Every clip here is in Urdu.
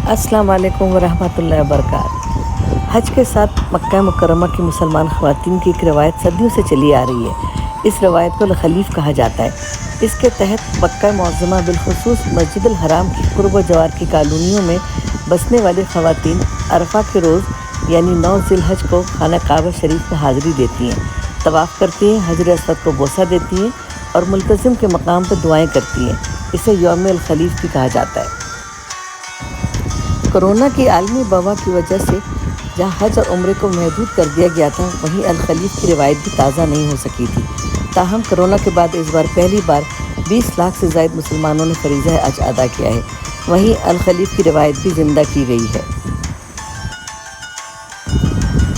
السلام علیکم ورحمۃ اللہ وبرکاتہ۔ حج کے ساتھ مکہ مکرمہ کی مسلمان خواتین کی ایک روایت صدیوں سے چلی آ رہی ہے۔ اس روایت کو الخلیف کہا جاتا ہے۔ اس کے تحت مکہ معظمہ بالخصوص مسجد الحرام کی قرب و جوار کی کالونیوں میں بسنے والی خواتین عرفہ کے روز یعنی 9 ذی الحج کو خانہ کعبہ شریف میں حاضری دیتی ہیں، طواف کرتی ہیں، حجر اسود کو بوسہ دیتی ہیں اور ملتزم کے مقام پر دعائیں کرتی ہیں۔ اسے یوم الخلیف بھی کہا جاتا ہے۔ کورونا کی عالمی وبا کی وجہ سے جہاں حج اور عمرے کو محدود کر دیا گیا تھا، وہیں الخلیف کی روایت بھی تازہ نہیں ہو سکی تھی۔ تاہم کورونا کے بعد اس بار پہلی بار 20 لاکھ سے زائد مسلمانوں نے فریضہ حج ادا کیا ہے۔ وہیں الخلیف کی روایت بھی زندہ کی گئی ہے۔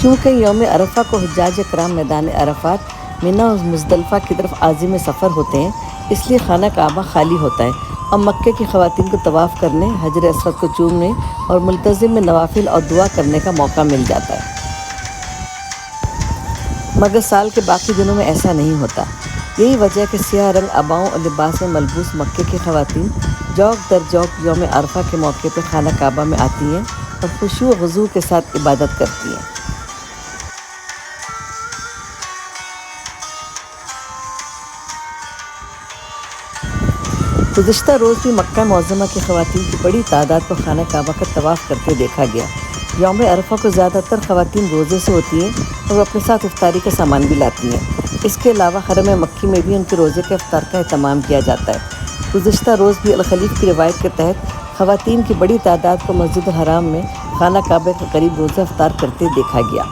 چونکہ یوم عرفہ کو حجاج کرام میدان عرفات، منی اور مزدلفہ کی طرف عازم سفر ہوتے ہیں، اس لیے خانہ کعبہ خالی ہوتا ہے اور مکے کی خواتین کو طواف کرنے، حجر اسود کو چومنے اور ملتزم میں نوافل اور دعا کرنے کا موقع مل جاتا ہے۔ مگر سال کے باقی دنوں میں ایسا نہیں ہوتا۔ یہی وجہ ہے کہ سیاہ رنگ عباؤں اور لباس میں ملبوس مکے کی خواتین جوق در جوق یوم عرفہ کے موقع پر خانہ کعبہ میں آتی ہیں اور خشوع و خضوع کے ساتھ عبادت کرتی ہیں۔ گزشتہ روز بھی مکہ معظمہ کی خواتین کی بڑی تعداد کو خانہ کعبہ کا طواف کرتے دیکھا گیا۔ یوم عرفہ کو زیادہ تر خواتین روزے سے ہوتی ہیں اور وہ اپنے ساتھ افطاری کا سامان بھی لاتی ہیں۔ اس کے علاوہ حرم مکی میں بھی ان کے روزے کے افطار کا اہتمام کیا جاتا ہے۔ گزشتہ روز بھی الخلیف کی روایت کے تحت خواتین کی بڑی تعداد کو مسجد الحرام میں خانہ کعبہ کے قریب روزہ افطار کرتے دیکھا گیا۔